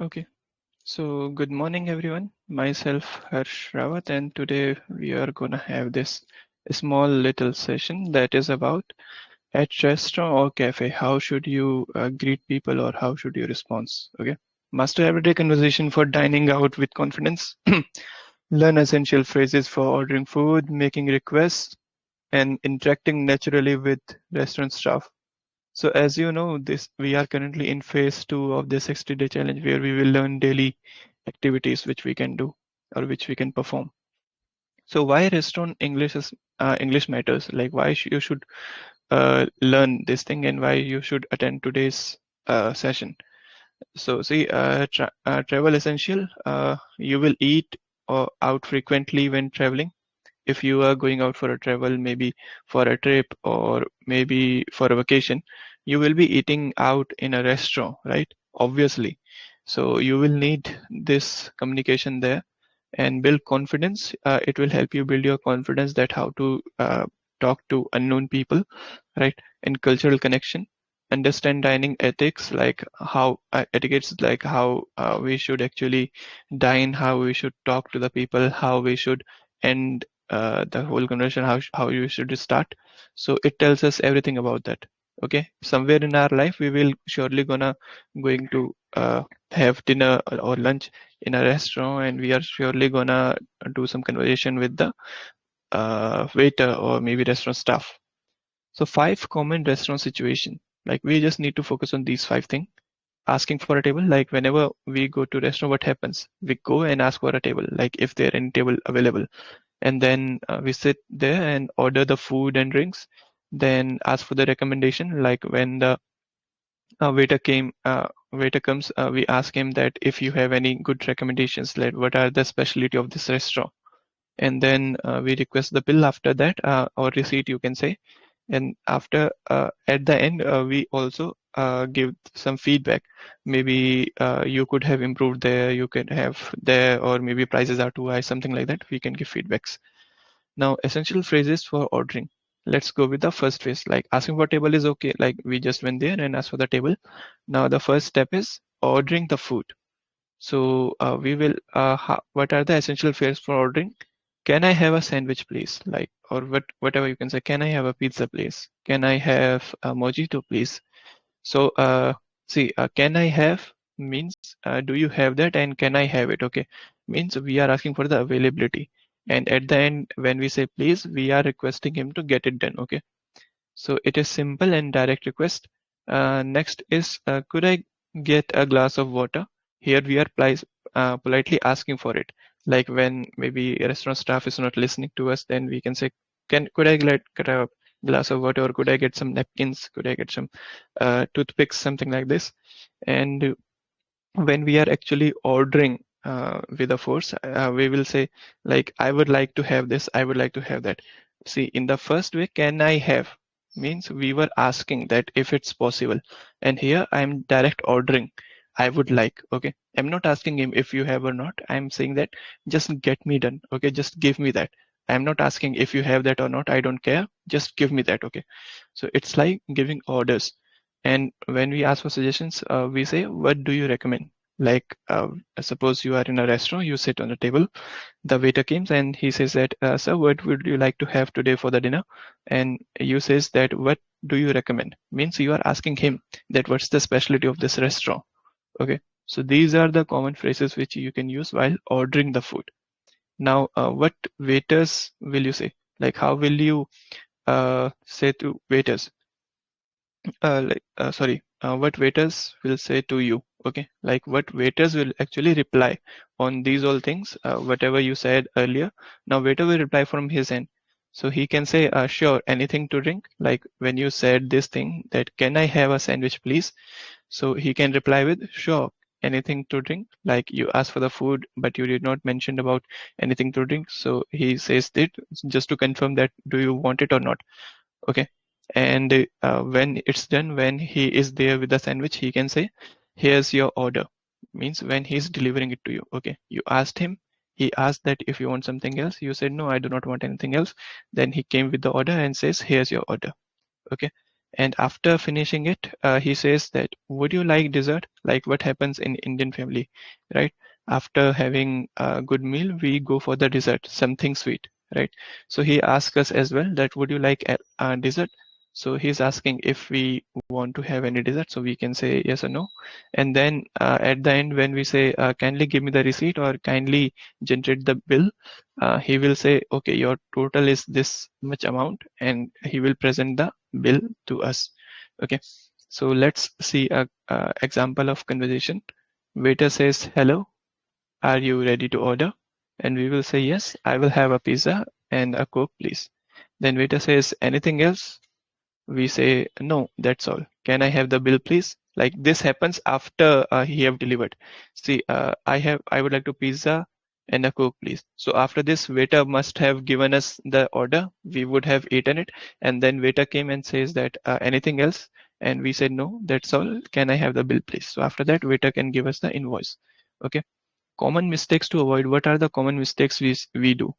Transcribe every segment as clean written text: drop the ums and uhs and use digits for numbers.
Okay, so good morning everyone. Myself Rawat, and today we are gonna have this small little session that is about at restaurant or cafe, how should you greet people or how should you respond? Okay, master everyday conversation for dining out with confidence. Learn essential phrases for ordering food, making requests, and interacting naturally with restaurant staff. So as you know, this we are currently in phase 2 of the 60-day challenge where we will learn daily activities which we can do or which we can perform. So why restaurant English matters? Like why you should learn this thing and why you should attend today's session. So see, travel essential. You will eat out frequently when traveling. If you are going out for a travel, maybe for a trip or maybe for a vacation, you will be eating out in a restaurant, right? Obviously. So you will need this communication there and build confidence. It will help you build your confidence that how to talk to unknown people, right? And cultural connection. Understand dining ethics, like how etiquettes, like how we should actually dine, how we should talk to the people, how we should end the whole conversation, how you should start. So it tells us everything about that. Okay, somewhere in our life we will surely going to have dinner or lunch in a restaurant, and we are surely gonna do some conversation with the waiter or maybe restaurant staff. So 5 common restaurant situation, like we just need to focus on these 5 things. Asking for a table, like whenever we go to restaurant, what happens? We go and ask for a table, like if there any table available, and then we sit there and order the food and drinks, then ask for the recommendation. Like when the waiter comes, we ask him that if you have any good recommendations, like what are the specialty of this restaurant, and then we request the bill after that, or receipt you can say. And after at the end, we also give some feedback. Maybe you could have improved there, you could have there, or maybe prices are too high, something like that. We can give feedbacks. Now, essential phrases for ordering. Let's go with the first phrase. Like asking for table is okay. Like we just went there and asked for the table. Now the first step is ordering the food. So we will. What are the essential phrases for ordering? Can I have a sandwich, please? Like, or whatever you can say. Can I have a pizza, please? Can I have a mojito, please? So see, can I have means do you have that, and can I have it? Okay, means we are asking for the availability. And at the end, when we say please, we are requesting him to get it done. Okay, so it is simple and direct request. Next is could I get a glass of water? Here we are politely asking for it. Like when maybe restaurant staff is not listening to us, then we can say, "Can could I get a glass of water, or could I get some napkins? Could I get some toothpicks, something like this?" And when we are actually ordering with a force, we will say like, I would like to have this, I would like to have that. See, in the first way, can I have means we were asking that if it's possible, and here I'm direct ordering, I would like. Okay, I'm not asking him if you have or not, I'm saying that just get me done. Okay, just give me that. I'm not asking if you have that or not, I don't care, just give me that. Okay, so it's like giving orders. And when we ask for suggestions, we say, what do you recommend? Like, suppose you are in a restaurant, you sit on a table, the waiter comes and he says that, sir, what would you like to have today for the dinner? And you says that, what do you recommend? Means you are asking him that what's the specialty of this restaurant. Okay. So these are the common phrases which you can use while ordering the food. Now, what waiters will you say? Like, how will you say to waiters? Sorry, what waiters will say to you. Okay, like what waiters will actually reply on these all things, whatever you said earlier. Now waiter will reply from his end, so he can say, sure, anything to drink. Like when you said this thing that can I have a sandwich please, so he can reply with sure, anything to drink. Like you asked for the food but you did not mention about anything to drink, so he says that just to confirm that do you want it or not. Okay, and when it's done, when he is there with the sandwich, he can say, here's your order. Means when he's delivering it to you. Okay, you asked him, he asked that if you want something else, you said no, I do not want anything else. Then he came with the order and says, here's your order. Okay, And after finishing it, he says that, would you like dessert? Like what happens in Indian family, right? After having a good meal, we go for the dessert, something sweet, right? So he asks us as well that, would you like a dessert? So he's asking if we want to have any dessert, so we can say yes or no. And then at the end, when we say, kindly give me the receipt or kindly generate the bill, he will say, okay, your total is this much amount, and he will present the bill to us. Okay, so let's see a example of conversation. Waiter says, hello, are you ready to order? And we will say, yes, I will have a pizza and a Coke, please. Then waiter says, anything else? We say, no, that's all. Can I have the bill, please? Like this happens after he have delivered. See, I would like to pizza and a Coke, please. So after this, waiter must have given us the order. We would have eaten it, and then waiter came and says that, anything else? And we said, no, that's all. Can I have the bill, please? So after that, waiter can give us the invoice. Okay. Common mistakes to avoid. What are the common mistakes we do?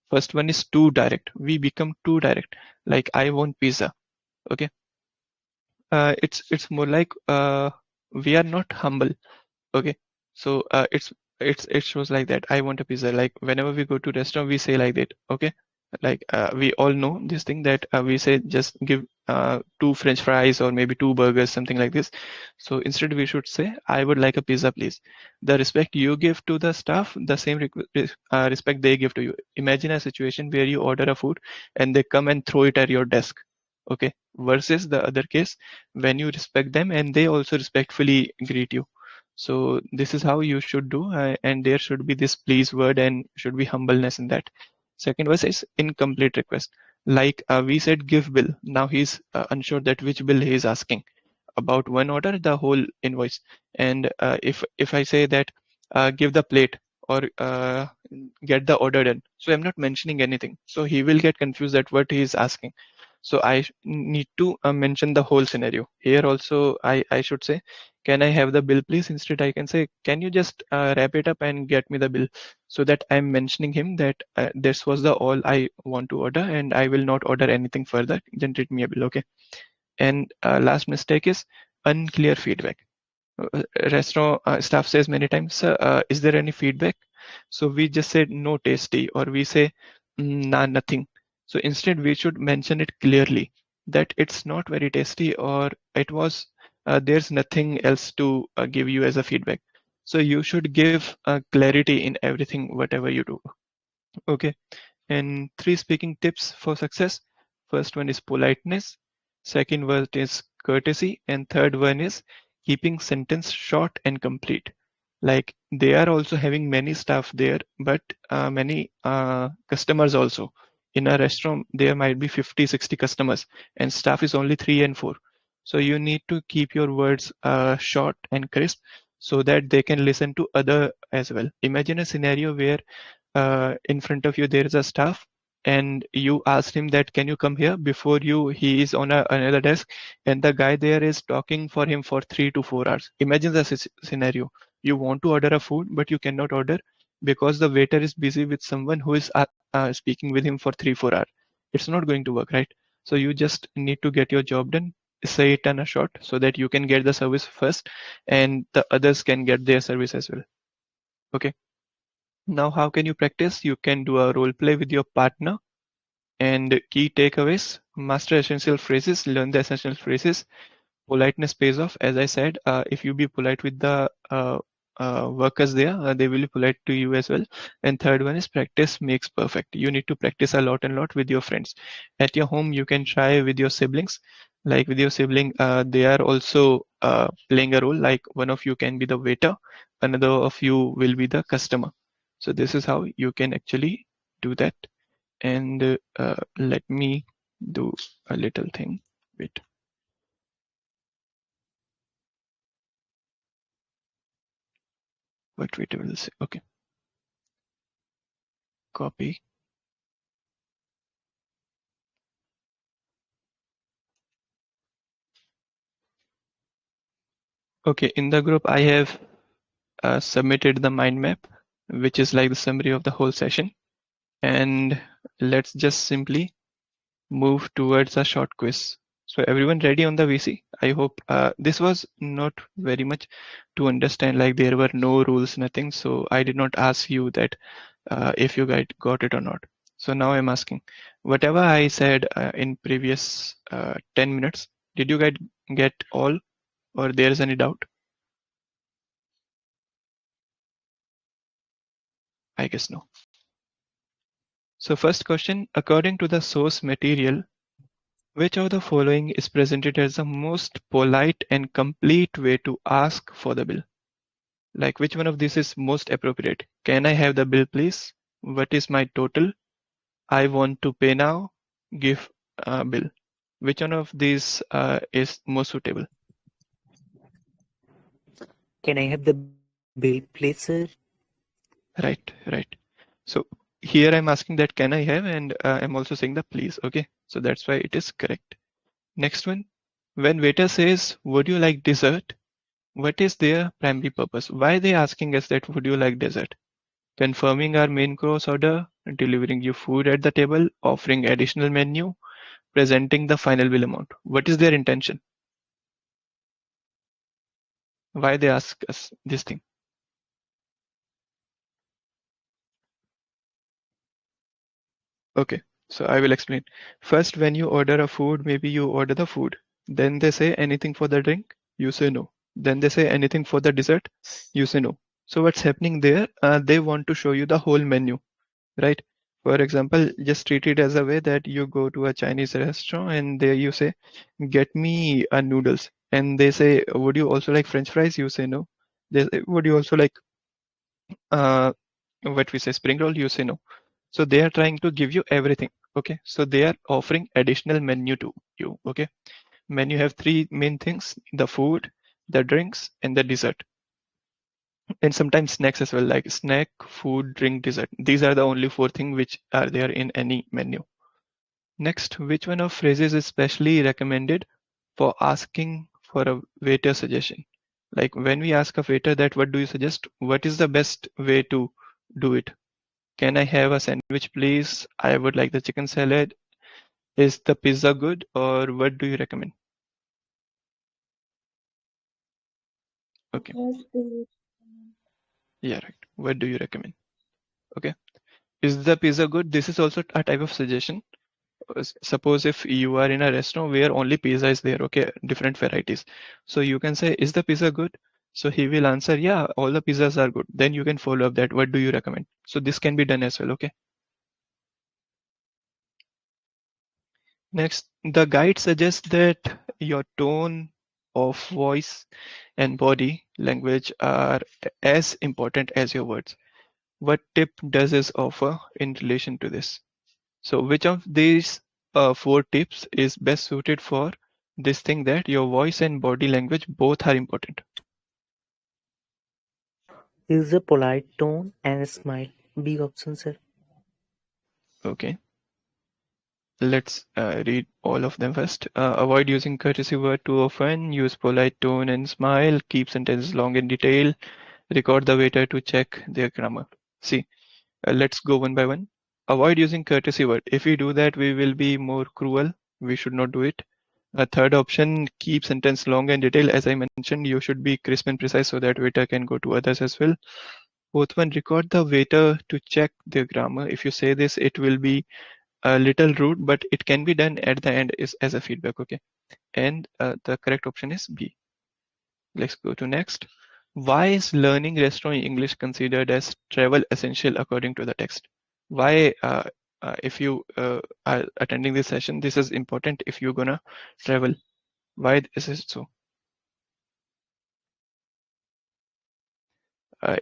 First one is too direct. We become too direct. Like, I want pizza. Okay, it's more like we are not humble. Okay, so it shows like that. I want a pizza. Like whenever we go to restaurant, we say like that. Okay, like we all know this thing that we say just give two French fries or maybe two burgers, something like this. So instead, we should say, I would like a pizza, please. The respect you give to the staff, the same respect they give to you. Imagine a situation where you order a food and they come and throw it at your desk. Okay, versus the other case when you respect them and they also respectfully greet you. So this is how you should do, and there should be this please word and should be humbleness in that. Second verse is incomplete request. Like we said, give bill. Now he's unsure that which bill he is asking. About one order, the whole invoice. And if I say that, give the plate or get the order done, so I'm not mentioning anything. So he will get confused at what he is asking. So need to mention the whole scenario. Here also, I should say, can I have the bill, please? Instead, I can say, can you just wrap it up and get me the bill? So that I'm mentioning him that this was the all I want to order and I will not order anything further. Generate me a bill, okay? And last mistake is unclear feedback. Restaurant staff says many times, sir, is there any feedback? So we just said no tasty, or we say nah, nothing. So instead we should mention it clearly that it's not very tasty, or it was there's nothing else to give you as a feedback. So you should give clarity in everything whatever you do. Okay. And three speaking tips for success. First one is politeness. Second one is courtesy. And third one is keeping sentence short and complete. Like they are also having many staff there, but many customers also. In a restaurant, there might be 50, 60 customers and staff is only 3 and 4. So you need to keep your words short and crisp so that they can listen to other as well. Imagine a scenario where in front of you there is a staff and you asked him that, can you come here? Before you, he is on another desk and the guy there is talking for him for 3 to 4 hours. Imagine the scenario. You want to order a food but you cannot order because the waiter is busy with someone who is speaking with him for 3 4 hours. It's not going to work, right? So you just need to get your job done, say it in a short so that you can get the service first and the others can get their service as well. Okay. Now, how can you practice? You can do a role play with your partner. And key takeaways: master essential phrases, learn the essential phrases. Politeness pays off. As I said, if you be polite with the workers there, they will be polite to you as well. And third one is practice makes perfect. You need to practice a lot and lot with your friends. At your home, you can try with your siblings. Like with your sibling, they are also playing a role. Like one of you can be the waiter, another of you will be the customer. So this is how you can actually do that. And let me do a little thing. Wait. What we will say. Okay. Copy. Okay. In the group, I have submitted the mind map, which is like the summary of the whole session. And let's just simply move towards a short quiz. So everyone ready on the VC? I hope this was not very much to understand, like there were no rules, nothing. So I did not ask you that if you guys got it or not. So now I'm asking, whatever I said in previous 10 minutes, did you guys get all, or there is any doubt? I guess no. So first question, according to the source material, which of the following is presented as the most polite and complete way to ask for the bill? Like which one of these is most appropriate? Can I have the bill, please? What is my total? I want to pay now. Give bill. Which one of these is most suitable? Can I have the bill, please, sir? Right, right. So here I'm asking that can I have, and I'm also saying the please. Okay, so that's why it is correct. Next one. When waiter says, would you like dessert? What is their primary purpose? Why are they asking us that would you like dessert? Confirming our main course order, delivering you food at the table, offering additional menu, presenting the final bill amount. What is their intention? Why they ask us this thing? Okay, so I will explain. First, when you order a food, maybe you order the food. Then they say anything for the drink, you say no. Then they say anything for the dessert, you say no. So what's happening there? They want to show you the whole menu, right? For example, just treat it as a way that you go to a Chinese restaurant and there you say, get me noodles. And they say, would you also like French fries? You say no. They say, would you also like uh, what we say spring roll? You say no. So they are trying to give you everything. Okay. So they are offering additional menu to you. Okay. Menu have three main things: the food, the drinks, and the dessert. And sometimes snacks as well, like snack, food, drink, dessert. These are the only four things which are there in any menu. Next, which one of phrases is specially recommended for asking for a waiter suggestion? Like when we ask a waiter that what do you suggest, what is the best way to do it? Can I have a sandwich, please? I would like the chicken salad. Is the pizza good, or what do you recommend? Okay, Yes, please. yeah, right. What do you recommend? Okay, is the pizza good? This is also a type of suggestion. Suppose if you are in a restaurant where only pizza is there, okay, different varieties. So you can say, is the pizza good? So he will answer, yeah, all the pizzas are good. Then you can follow up that, what do you recommend? So this can be done as well, okay? Next, the guide suggests that your tone of voice and body language are as important as your words. What tip does this offer in relation to this? So which of these four tips is best suited for this thing that your voice and body language both are important? Use a polite tone and a smile. Big option, sir. Okay, let's read all of them first. Avoid using courtesy word too often. Use polite tone and smile. Keep sentences long and detailed. Record the waiter to check their grammar. See, let's go one by one. Avoid using courtesy word. If we do that, we will be more cruel. We should not do it. A third option, keep sentence long and detailed. As I mentioned, you should be crisp and precise so that waiter can go to others as well. Fourth one, record the waiter to check their grammar. If you say this, it will be a little rude, but it can be done at the end is as a feedback. Okay. And the correct option is B. Let's go to next. Why is learning restaurant English considered as travel essential according to the text? Why, if you are attending this session, this is important if you're gonna travel. Why is it so?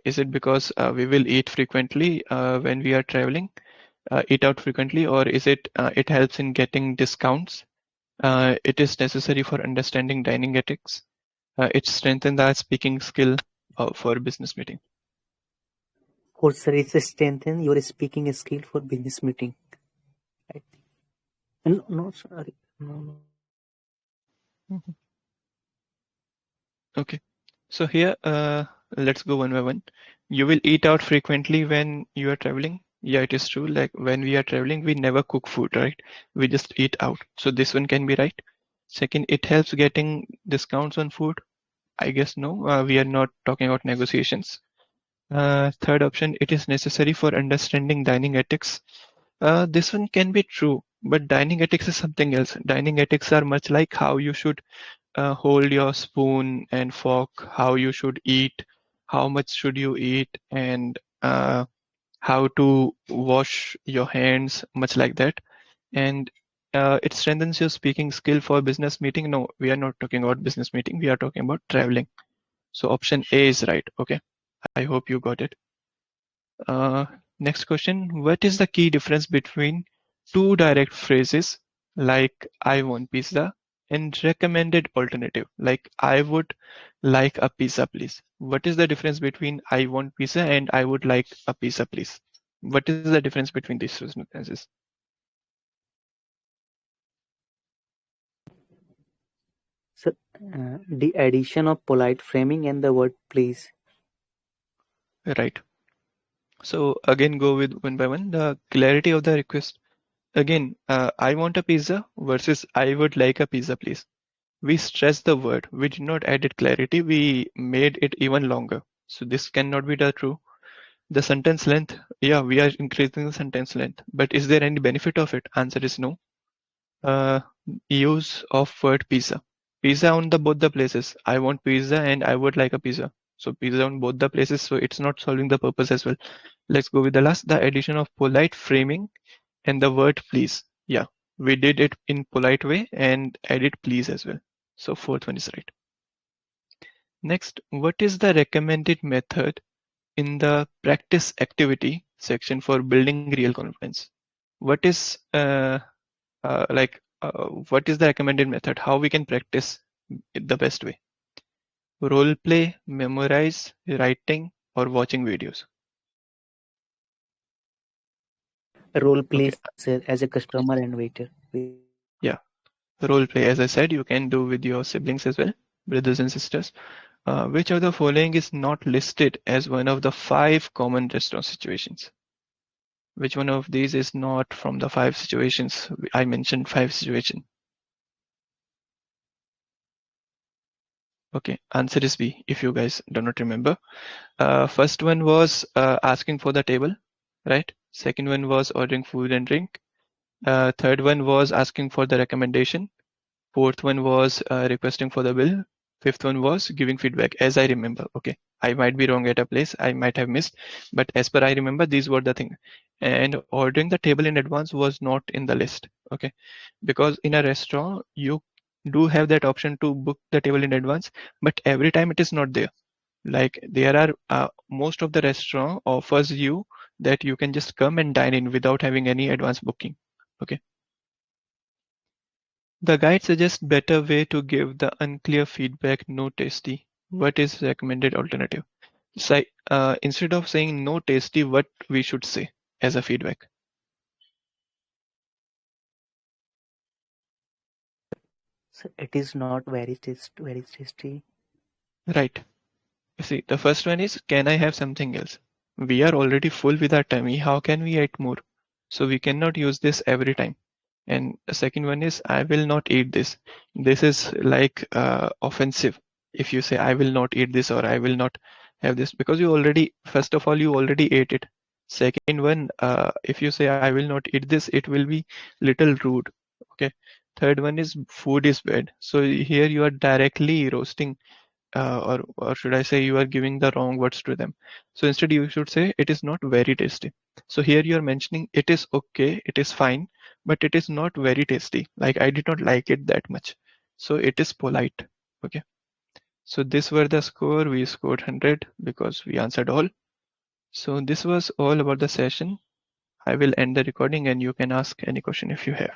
Is it because we will eat frequently when we are traveling, eat out frequently, or is it it helps in getting discounts? It is necessary for understanding dining ethics. It strengthens our speaking skill for business meeting. Or sir, it's strengthen your speaking skill for business meeting. Right? And no, sorry. No. Mhm. Okay, so here let's go one by one. You will eat out frequently when you are traveling. Yeah, it is true. Like when we are traveling, we never cook food, right? We just eat out. So this one can be right. Second, it helps getting discounts on food. I guess no, we are not talking about negotiations. Third option, it is necessary for understanding dining ethics. This one can be true, but dining ethics is something else. Dining ethics are much like how you should hold your spoon and fork, how you should eat, how much should you eat, and how to wash your hands, much like that. And it strengthens your speaking skill for business meeting. No, we are not talking about business meeting. We are talking about traveling. So option A is right. Okay. I hope you got it. Uh, Next question. What is the key difference between two direct phrases like I want pizza and recommended alternative like I would like a pizza please? What is the difference between I want pizza and I would like a pizza please? What is the difference between these two sentences? So, the addition of polite framing and the word please. Right. So again, go with one by one. The clarity of the request. Again, I want a pizza versus I would like a pizza please. We stressed the word. We did not add it clarity. We made it even longer. So this cannot be the true. The sentence length. Yeah, we are increasing the sentence length. But is there any benefit of it? Answer is no. Uh, Use of word pizza. Pizza on the both the places. I want pizza and I would like a pizza. So pizza on both the places. So it's not solving the purpose as well. Let's go with the last. The addition of polite framing and the word please. Yeah, we did it in polite way and added please as well. So fourth one is right. Next, what is the recommended method in the practice activity section for building real confidence? What is what is the recommended method? How we can practice it the best way? Role play, memorize, writing, or watching videos. Role Okay, plays as a customer and waiter. yeah, role play. As I said, you can do with your siblings as well, brothers and sisters. Which of the following is not listed as one of the 5 common restaurant situations? Which one of these is not from the 5 situations? I mentioned 5 situations. Okay, answer is B if you guys do not remember. First one was asking for the table, right? Second one was ordering food and drink. Third one was asking for the recommendation. Fourth one was requesting for the bill. Fifth one was giving feedback, as I remember. Okay, I might be wrong at a place. I might have missed, but as per I remember, these were the things. And ordering the table in advance was not in the list. Okay, because in a restaurant you do have that option to book the table in advance, but every time it is not there. Like there are most of the restaurant offers you that you can just come and dine in without having any advance booking. Okay. The guide suggests better way to give the unclear feedback no tasty. What is recommended alternative? So, instead of saying no tasty, what we should say as a feedback? So it is not very tasty. Right. You see, the first one is, can I have something else? We are already full with our tummy. How can we eat more? So we cannot use this every time. And the second one is, I will not eat this. This is like offensive. If you say, I will not eat this or I will not have this, because you already, first of all, you already ate it. Second one, if you say, I will not eat this, it will be little rude. Okay. Third one is food is bad. So here you are directly roasting or should I say you are giving the wrong words to them. So instead you should say it is not very tasty. So here you are mentioning it is okay, it is fine, but it is not very tasty. Like I did not like it that much. So it is polite. Okay. So this were the score. We scored 100 because we answered all. So this was all about the session. I will end the recording and you can ask any question if you have.